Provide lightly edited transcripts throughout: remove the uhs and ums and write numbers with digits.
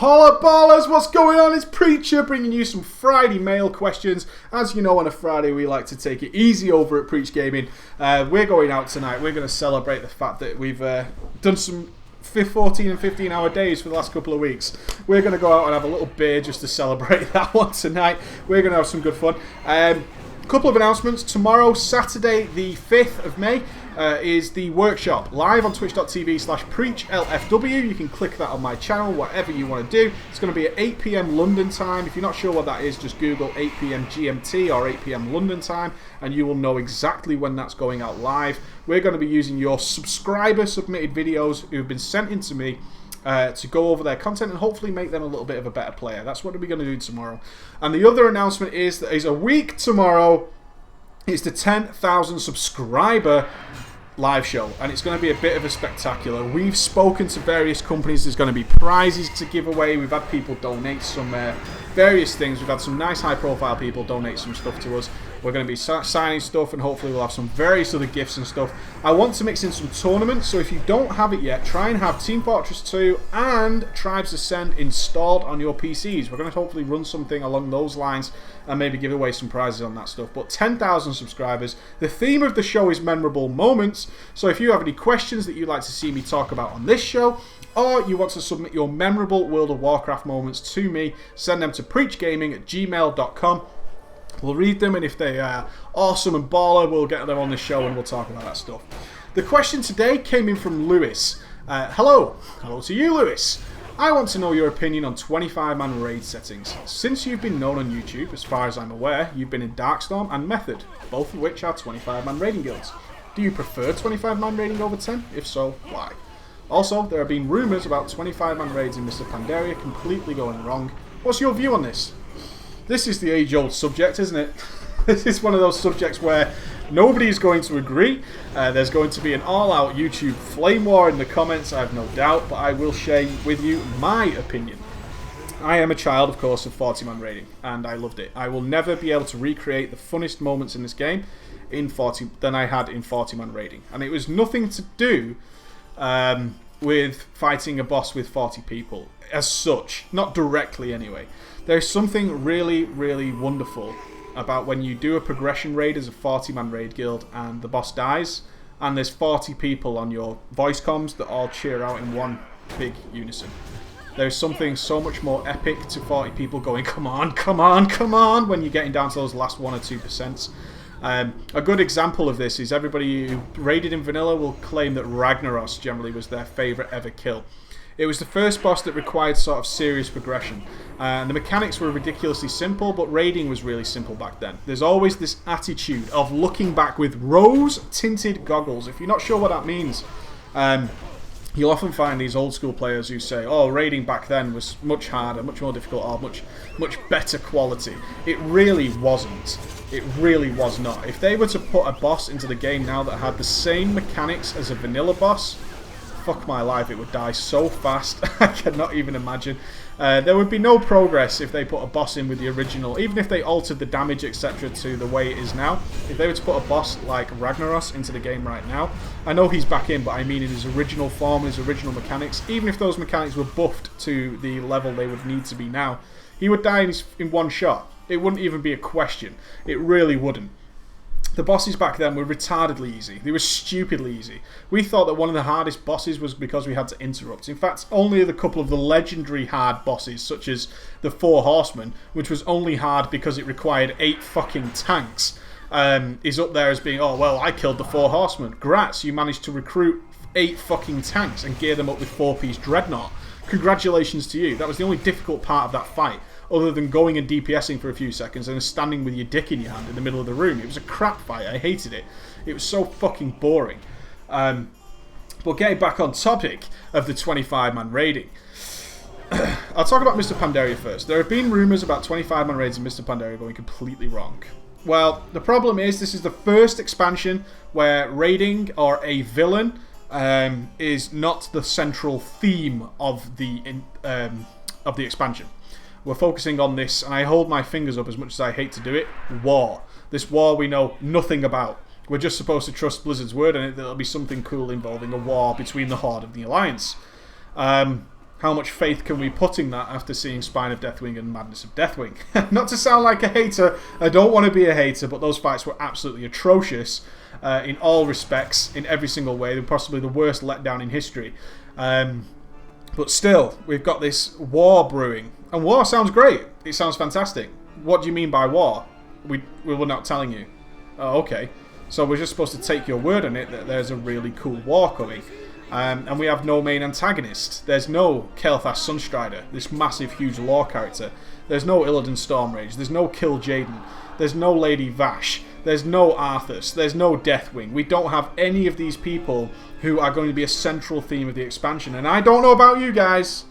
Holla ballers, what's going on? It's Preacher bringing you some Friday mail questions. As you know, on a Friday we like to take it easy over at PreachGaming. We're going out tonight. We're going to celebrate the fact that we've done some 14 and 15 hour days for the last couple of weeks. We're going to go out and have a little beer just to celebrate that one tonight. We're going to have some good fun. Couple of announcements. Tomorrow, Saturday the 5th of May, is the workshop live on twitch.tv/preachlfw. You can click that on my channel, whatever you want to do. It's going to be at 8 PM London time. If you're not sure what that is, just Google 8 PM GMT or 8 PM London time and you will know exactly when that's going out live. We're going to be using your subscriber submitted videos who've been sent in to me to go over their content and hopefully make them a little bit of a better player. That's what we're going to do tomorrow. And the other announcement is that is a week tomorrow. It's the 10,000 subscriber live show, and it's going to be a bit of a spectacular. We've spoken to various companies. There's going to be prizes to give away. We've had people donate some various things. We've had some nice high-profile people donate some stuff to us. We're going to be signing stuff, and hopefully we'll have some various other gifts and stuff. I want to mix in some tournaments, so if you don't have it yet, try and have Team Fortress 2 and Tribes Ascend installed on your PCs. We're going to hopefully run something along those lines and maybe give away some prizes on that stuff. But 10,000 subscribers. The theme of the show is memorable moments, so if you have any questions that you'd like to see me talk about on this show, or you want to submit your memorable World of Warcraft moments to me, send them to preachgaming@gmail.com. We'll read them, and if they are awesome and baller, we'll get them on the show and we'll talk about that stuff. The question today came in from Lewis. Hello to you, Lewis. I want to know your opinion on 25-man raid settings. Since you've been known on YouTube, as far as I'm aware, you've been in Darkstorm and Method, both of which are 25-man raiding guilds. Do you prefer 25-man raiding over 10? If so, why? Also, there have been rumours about 25-man raids in Mr. Pandaria completely going wrong. What's your view on this? This is the age-old subject, isn't it? This is one of those subjects where nobody is going to agree. There's going to be an all-out YouTube flame war in the comments, I have no doubt, but I will share with you my opinion. I am a child, of course, of 40-man raiding, and I loved it. I will never be able to recreate the funnest moments in this game than I had in 40-man raiding. And it was nothing to do with fighting a boss with 40 people, as such. Not directly, anyway. There's something really, really wonderful about when you do a progression raid as a 40-man raid guild and the boss dies and there's 40 people on your voice comms that all cheer out in one big unison. There's something so much more epic to 40 people going, come on, come on, come on, when you're getting down to those last 1 or 2%. A good example of this is everybody who raided in vanilla will claim that Ragnaros generally was their favourite ever kill. It was the first boss that required sort of serious progression. And the mechanics were ridiculously simple, but raiding was really simple back then. There's always this attitude of looking back with rose-tinted goggles. If you're not sure what that means, you'll often find these old school players who say, oh, raiding back then was much harder, much more difficult, or much better quality. It really wasn't. It really was not. If they were to put a boss into the game now that had the same mechanics as a vanilla boss, fuck my life, it would die so fast. I cannot even imagine. There would be no progress if they put a boss in with the original, even if they altered the damage, etc. to the way it is now. If they were to put a boss like Ragnaros into the game right now, I know he's back in, but I mean in his original form, his original mechanics, even if those mechanics were buffed to the level they would need to be now, he would die in one shot. It wouldn't even be a question. It really wouldn't. The bosses back then were retardedly easy. They were stupidly easy. We thought that one of the hardest bosses was because we had to interrupt. In fact, only a couple of the legendary hard bosses, such as the Four Horsemen, which was only hard because it required 8 fucking tanks, is up there as being, oh, well, I killed the Four Horsemen. Grats, you managed to recruit 8 fucking tanks and gear them up with 4-piece Dreadnought. Congratulations to you. That was the only difficult part of that fight, other than going and DPSing for a few seconds and standing with your dick in your hand in the middle of the room. It was a crap fight. I hated it. It was so fucking boring. But getting back on topic of the 25-man raiding, I'll talk about Mr. Pandaria first. There have been rumours about 25-man raids in Mr. Pandaria going completely wrong. Well, the problem is this is the first expansion where raiding or a villain is not the central theme of the expansion. We're focusing on this, and I hold my fingers up as much as I hate to do it, war. This war we know nothing about. We're just supposed to trust Blizzard's word, and there'll be something cool involving a war between the Horde and the Alliance. How much faith can we put in that after seeing Spine of Deathwing and Madness of Deathwing? Not to sound like a hater, I don't want to be a hater, but those fights were absolutely atrocious in all respects, in every single way. They're possibly the worst letdown in history. But still, we've got this war brewing. And war sounds great. It sounds fantastic. What do you mean by war? We were not telling you. Oh, okay. So we're just supposed to take your word on it that there's a really cool war coming. And we have no main antagonist. There's no Kael'thas Sunstrider, this massive, huge lore character. There's no Illidan Stormrage. There's no Kill Jaden. There's no Lady Vash. There's no Arthas. There's no Deathwing. We don't have any of these people who are going to be a central theme of the expansion. And I don't know about you guys.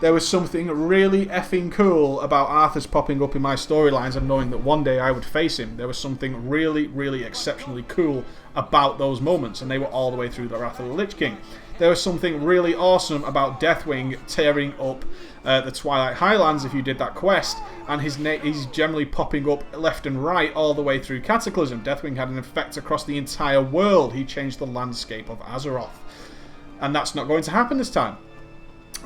There was something really effing cool about Arthas popping up in my storylines and knowing that one day I would face him. There was something really, really exceptionally cool about those moments, and they were all the way through the Wrath of the Lich King. There was something really awesome about Deathwing tearing up the Twilight Highlands if you did that quest, and he's generally popping up left and right all the way through Cataclysm. Deathwing had an effect across the entire world. He changed the landscape of Azeroth. And that's not going to happen this time.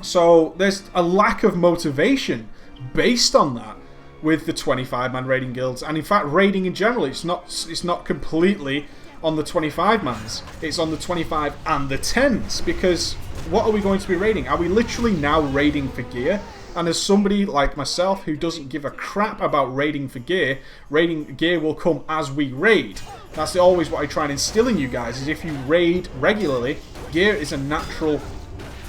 So there's a lack of motivation based on that with the 25-man raiding guilds, and in fact raiding in general. It's not completely on the 25-mans. It's on the 25 and the 10s, because what are we going to be raiding? Are we literally now raiding for gear? And as somebody like myself who doesn't give a crap about raiding for gear, raiding gear will come as we raid. That's always what I try and instill in you guys, is if you raid regularly, gear is a natural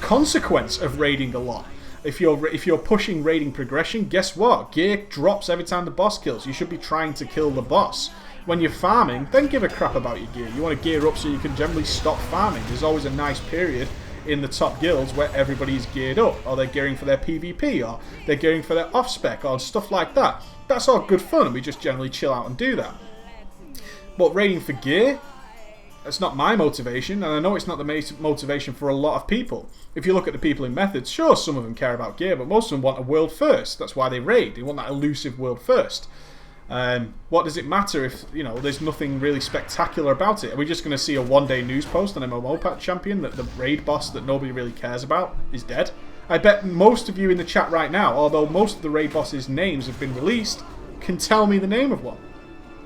consequence of raiding a lot. If you're pushing raiding progression, guess what? Gear drops every time the boss kills. You should be trying to kill the boss. When you're farming, then give a crap about your gear. You want to gear up so you can generally stop farming. There's always a nice period in the top guilds where everybody's geared up, or they're gearing for their PvP, or they're gearing for their off-spec, or stuff like that. That's all good fun, and we just generally chill out and do that. But raiding for gear, that's not my motivation, and I know it's not the motivation for a lot of people. If you look at the people in Methods, sure, some of them care about gear, but most of them want a world first. That's why they raid. They want that elusive world first. What does it matter if, you know, there's nothing really spectacular about it? Are we just going to see a one-day news post on MMO Patch Champion that the raid boss that nobody really cares about is dead? I bet most of you in the chat right now, although most of the raid bosses' names have been released, can tell me the name of one.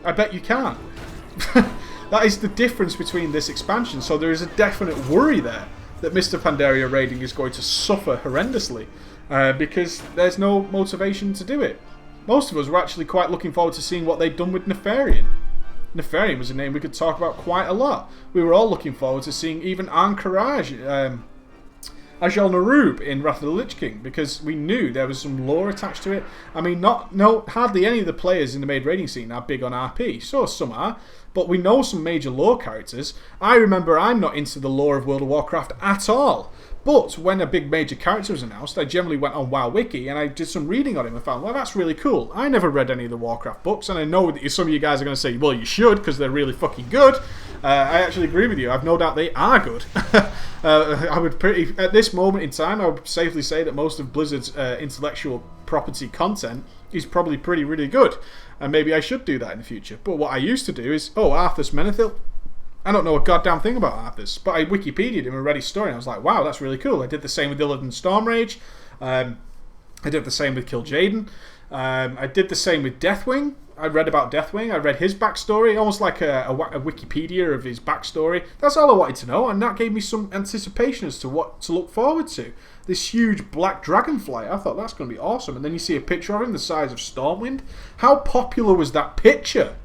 I bet you can. That is the difference between this expansion. So there is a definite worry there that Mr. Pandaria raiding is going to suffer horrendously because there's no motivation to do it. Most of us were actually quite looking forward to seeing what they'd done with Nefarian. Nefarian was a name we could talk about quite a lot. We were all looking forward to seeing even Ahn'Qiraj, Ajal Narub in Wrath of the Lich King, because we knew there was some lore attached to it. I mean, hardly any of the players in the maid raiding scene are big on RP. So some are, but we know some major lore characters. I remember I'm not into the lore of World of Warcraft at all. But when a big major character was announced, I generally went on WoW Wiki and I did some reading on him and found, well, that's really cool. I never read any of the Warcraft books, and I know that some of you guys are going to say, well, you should, because they're really fucking good. I actually agree with you. I've no doubt they are good. At this moment in time, I would safely say that most of Blizzard's intellectual property content is probably really good. And maybe I should do that in the future. But what I used to do is, Arthas Menethil. I don't know a goddamn thing about Arthas, but I Wikipedia'd him and read his story, and I was like, wow, that's really cool. I did the same with Illidan Stormrage. I did the same with Kill Jaden. I did the same with Deathwing. I read about Deathwing. I read his backstory, almost like a Wikipedia of his backstory. That's all I wanted to know, and that gave me some anticipation as to what to look forward to. This huge black dragonfly, I thought that's going to be awesome. And then you see a picture of him the size of Stormwind. How popular was that picture?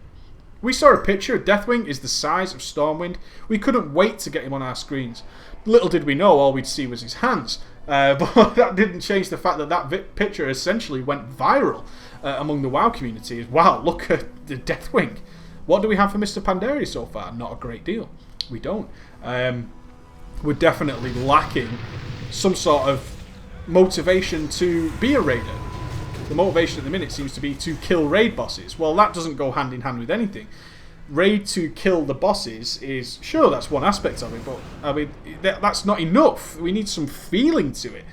We saw a picture of Deathwing is the size of Stormwind. We couldn't wait to get him on our screens. Little did we know all we'd see was his hands. But that didn't change the fact that that picture essentially went viral among the WoW community. Wow, look at the Deathwing. What do we have for Mr. Pandaria so far? Not a great deal. We don't. We're definitely lacking some sort of motivation to be a raider. The motivation at the minute seems to be to kill raid bosses. Well, that doesn't go hand in hand with anything. Raid to kill the bosses is, sure, that's one aspect of it, but I mean, that's not enough. We need some feeling to it.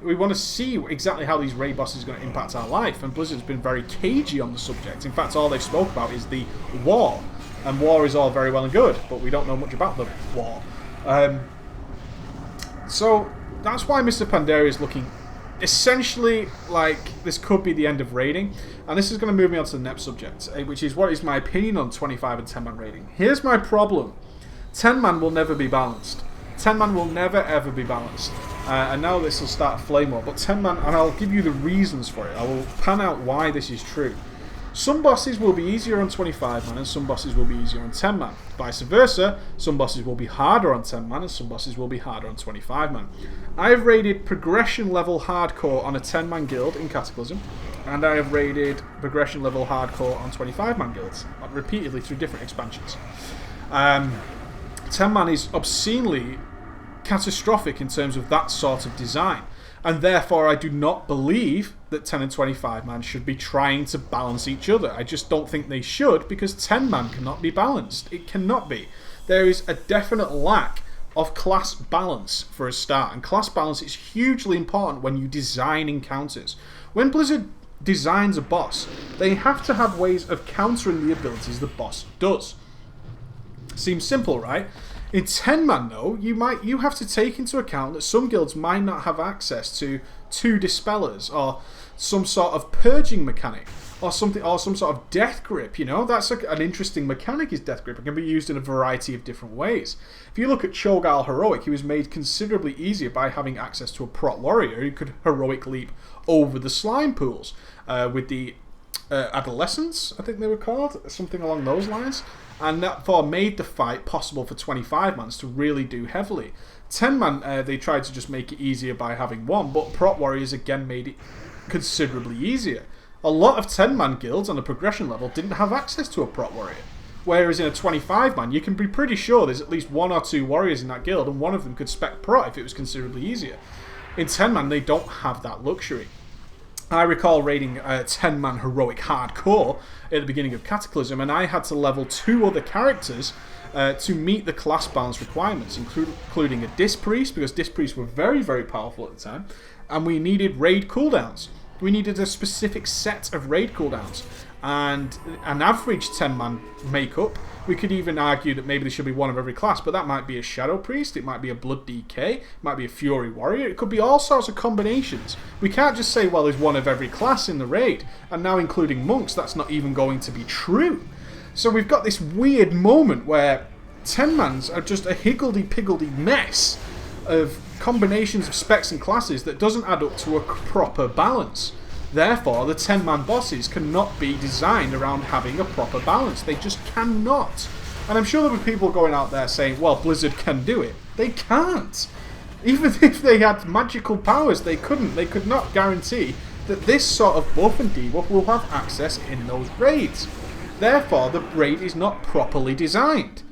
We want to see exactly how these raid bosses are going to impact our life, and Blizzard's been very cagey on the subject. In fact, all they've spoke about is the war, and war is all very well and good, but we don't know much about the war. So that's why Mr. Pandaria is looking essentially like this could be the end of raiding. And this is going to move me on to the next subject, which is what is my opinion on 25 and 10-man raiding. Here's my problem. 10-man will never be balanced. 10-man will never ever be balanced. And now this will start a flame war. But 10-man, and I'll give you the reasons for it. I will pan out why this is true. Some bosses will be easier on 25-man and some bosses will be easier on 10-man. Vice versa, some bosses will be harder on 10-man and some bosses will be harder on 25-man. I've raided progression level hardcore on a 10-man guild in Cataclysm, and I have raided progression level hardcore on 25-man guilds, repeatedly through different expansions. 10-man is obscenely catastrophic in terms of that sort of design. And therefore, I do not believe that 10 and 25-man should be trying to balance each other. I just don't think they should, because 10-man cannot be balanced. It cannot be. There is a definite lack of class balance for a start. And class balance is hugely important when you design encounters. When Blizzard designs a boss, they have to have ways of countering the abilities the boss does. Seems simple, right? In 10-man, though, you have to take into account that some guilds might not have access to 2 dispellers or some sort of purging mechanic or something, or some sort of death grip. You know, that's an interesting mechanic. Is death grip? It can be used in a variety of different ways. If you look at Cho'Gall Heroic, he was made considerably easier by having access to a prot warrior who could heroic leap over the slime pools with the adolescents, I think they were called, something along those lines. And that therefore made the fight possible for 25-mans to really do heavily. 10-man, they tried to just make it easier by having one, but Prot Warriors again made it considerably easier. A lot of 10-man guilds on the progression level didn't have access to a Prot Warrior. Whereas in a 25-man, you can be pretty sure there's at least 1 or 2 warriors in that guild, and one of them could spec Prot if it was considerably easier. In 10-man, they don't have that luxury. I recall raiding 10-man heroic hardcore at the beginning of Cataclysm, and I had to level 2 other characters to meet the class balance requirements, including a Disc Priest, because Disc Priests were very, very powerful at the time, and we needed raid cooldowns. We needed a specific set of raid cooldowns, and an average 10-man makeup. We could even argue that maybe there should be one of every class, but that might be a Shadow Priest, it might be a Blood DK, it might be a Fury Warrior, it could be all sorts of combinations. We can't just say, well, there's one of every class in the raid, and now including monks, that's not even going to be true. So we've got this weird moment where 10-mans are just a higgledy-piggledy mess of combinations of specs and classes that doesn't add up to a proper balance. Therefore, the 10-man bosses cannot be designed around having a proper balance. They just cannot. And I'm sure there were people going out there saying, well, Blizzard can do it. They can't. Even if they had magical powers, they couldn't. They could not guarantee that this sort of buff and debuff will have access in those raids. Therefore, the raid is not properly designed.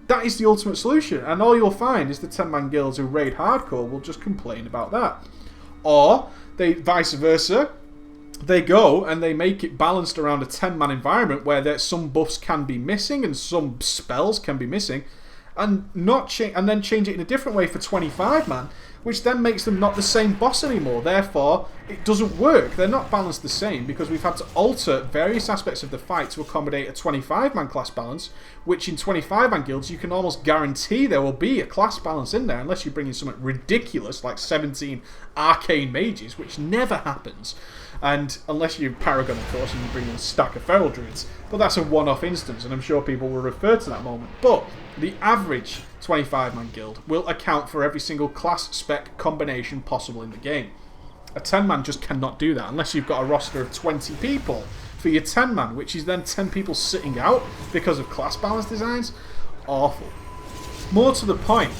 That is the ultimate solution. And all you'll find is the 10-man guilds who raid hardcore will just complain about that. Or, they vice versa, they go and they make it balanced around a 10-man environment where some buffs can be missing and some spells can be missing, and then change it in a different way for 25-man, which then makes them not the same boss anymore. Therefore, it doesn't work. They're not balanced the same because we've had to alter various aspects of the fight to accommodate a 25-man class balance, which in 25-man guilds you can almost guarantee there will be a class balance in there unless you bring in something ridiculous like 17 arcane mages, which never happens. And unless you Paragon, of course, and you bring in a stack of feral druids. But that's a one-off instance, and I'm sure people will refer to that moment. But the average 25-man guild will account for every single class spec combination possible in the game. A 10-man just cannot do that unless you've got a roster of 20 people for your 10-man, which is then 10 people sitting out because of class balance designs. Awful. More to the point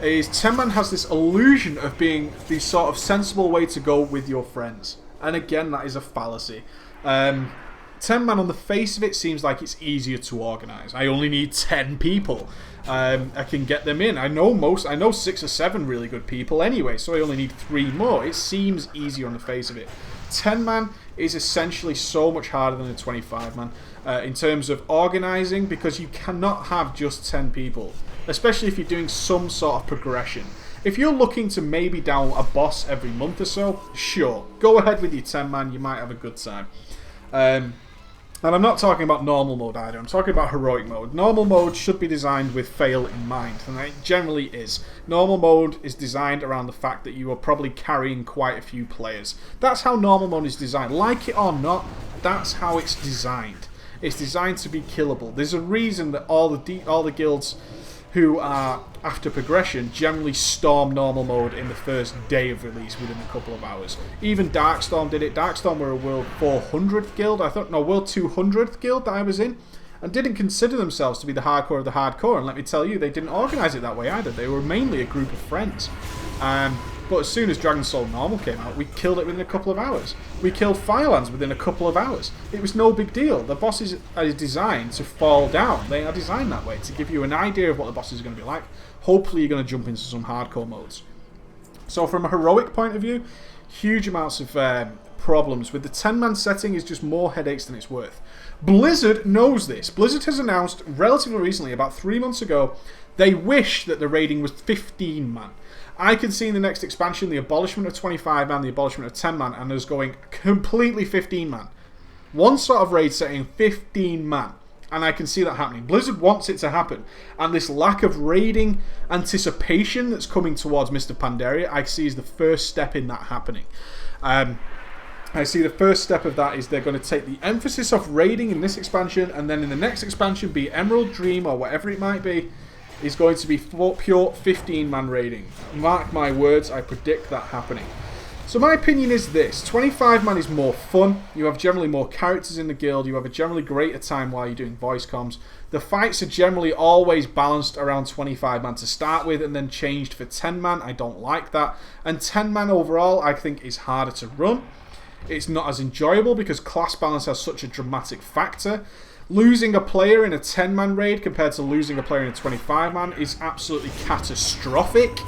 is 10-man has this illusion of being the sort of sensible way to go with your friends. And again, that is a fallacy. 10-man on the face of it seems like it's easier to organise. I only need 10 people. I can get them in. I know 6 or 7 really good people anyway, so I only need 3 more. It seems easier on the face of it. 10-man is essentially so much harder than a 25-man in terms of organising, because you cannot have just 10 people, especially if you're doing some sort of progression. If you're looking to maybe down a boss every month or so, sure, go ahead with your 10-man, you might have a good time. And And I'm not talking about normal mode either, I'm talking about heroic mode. Normal mode should be designed with fail in mind, and it generally is. Normal mode is designed around the fact that you are probably carrying quite a few players. That's how normal mode is designed. Like it or not, that's how it's designed. It's designed to be killable. There's a reason that all the guilds who are after progression generally storm normal mode in the first day of release within a couple of hours. Even Darkstorm did it. Darkstorm were a World 400th guild, World 200th guild that I was in, and didn't consider themselves to be the hardcore of the hardcore, and let me tell you, they didn't organise it that way either. They were mainly a group of friends. But as soon as Dragon Soul Normal came out, we killed it within a couple of hours. We killed Firelands within a couple of hours. It was no big deal. The bosses are designed to fall down. They are designed that way, to give you an idea of what the bosses are going to be like. Hopefully you're going to jump into some hardcore modes. So from a heroic point of view, huge amounts of problems. With the 10-man setting, is just more headaches than it's worth. Blizzard knows this. Blizzard has announced relatively recently, about 3 months ago, they wish that the raiding was 15-man. I can see in the next expansion the abolishment of 25-man, the abolishment of 10-man, and us going completely 15-man. One sort of raid setting, 15-man. And I can see that happening. Blizzard wants it to happen. And this lack of raiding anticipation that's coming towards Mr. Pandaria, I see as the first step in that happening. I see the first step of that is they're going to take the emphasis off raiding in this expansion, and then in the next expansion, be it Emerald Dream or whatever it might be, is going to be pure 15-man raiding. Mark my words, I predict that happening. So my opinion is this: 25-man is more fun. You have generally more characters in the guild. You have a generally greater time while you're doing voice comms. The fights are generally always balanced around 25-man to start with and then changed for 10-man. I don't like that. And 10-man overall, I think, is harder to run. It's not as enjoyable because class balance has such a dramatic factor. Losing a player in a 10-man raid compared to losing a player in a 25-man is absolutely catastrophic.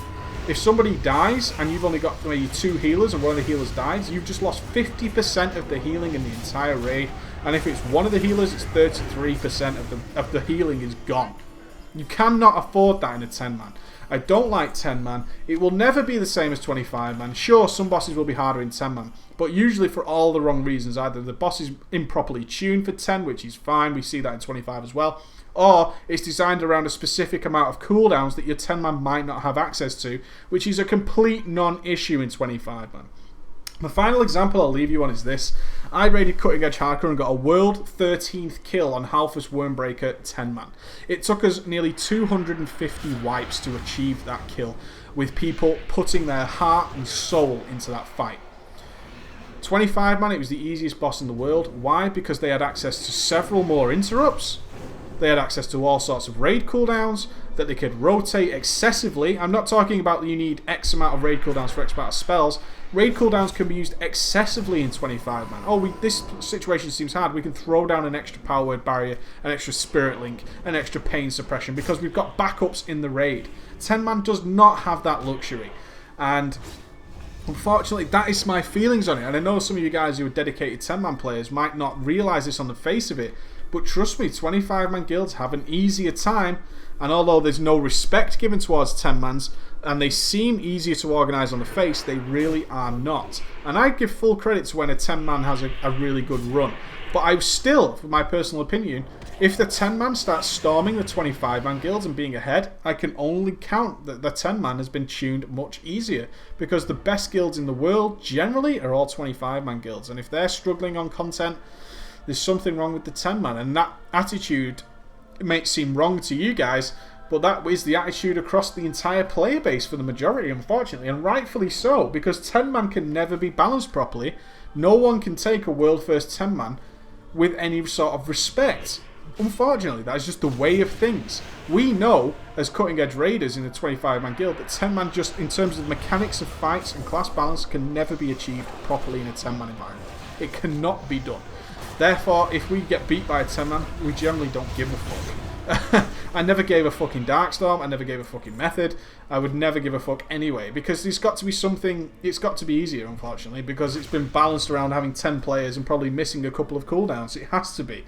If somebody dies and you've only got maybe 2 healers and one of the healers dies, you've just lost 50% of the healing in the entire raid. And if it's one of the healers, it's 33% of the healing is gone. You cannot afford that in a 10-man. I don't like 10-man. It will never be the same as 25-man. Sure, some bosses will be harder in 10-man, but usually for all the wrong reasons. Either the boss is improperly tuned for 10, which is fine. We see that in 25 as well. Or it's designed around a specific amount of cooldowns that your 10-man might not have access to, which is a complete non-issue in 25-man. The final example I'll leave you on is this. I raided Cutting Edge Hardcore and got a World 13th kill on Halfus Wormbreaker 10-man. It took us nearly 250 wipes to achieve that kill, with people putting their heart and soul into that fight. 25-man, it was the easiest boss in the world. Why? Because they had access to several more interrupts. They had access to all sorts of raid cooldowns that they could rotate excessively. I'm not talking about you need X amount of raid cooldowns for X amount of spells. Raid cooldowns can be used excessively in 25-man. Oh, this situation seems hard. We can throw down an extra power word barrier, an extra spirit link, an extra pain suppression because we've got backups in the raid. 10-man does not have that luxury. And unfortunately, that is my feelings on it. And I know some of you guys who are dedicated 10-man players might not realise this on the face of it. But trust me, 25-man guilds have an easier time, and although there's no respect given towards 10-mans, and they seem easier to organise on the face, they really are not. And I give full credit to when a 10-man has a really good run. But I still, for my personal opinion, if the 10-man starts storming the 25-man guilds and being ahead, I can only count that the 10-man has been tuned much easier. Because the best guilds in the world, generally, are all 25-man guilds. And if they're struggling on content, there's something wrong with the 10-man, and that attitude may seem wrong to you guys, but that is the attitude across the entire player base for the majority, unfortunately, and rightfully so, because 10-man can never be balanced properly. No one can take a world first 10-man with any sort of respect. Unfortunately, that is just the way of things. We know, as cutting edge raiders in the 25-man guild, that 10-man just, in terms of mechanics of fights and class balance, can never be achieved properly in a 10-man environment. It cannot be done. Therefore, if we get beat by a 10-man, we generally don't give a fuck. I never gave a fucking Darkstorm, I never gave a fucking Method, I would never give a fuck anyway, because there's got to be something, it's got to be easier, unfortunately, because it's been balanced around having 10 players and probably missing a couple of cooldowns. It has to be.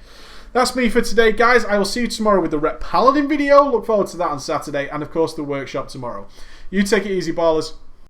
That's me for today, guys. I will see you tomorrow with the Rep Paladin video. Look forward to that on Saturday, and of course the workshop tomorrow. You take it easy, ballers.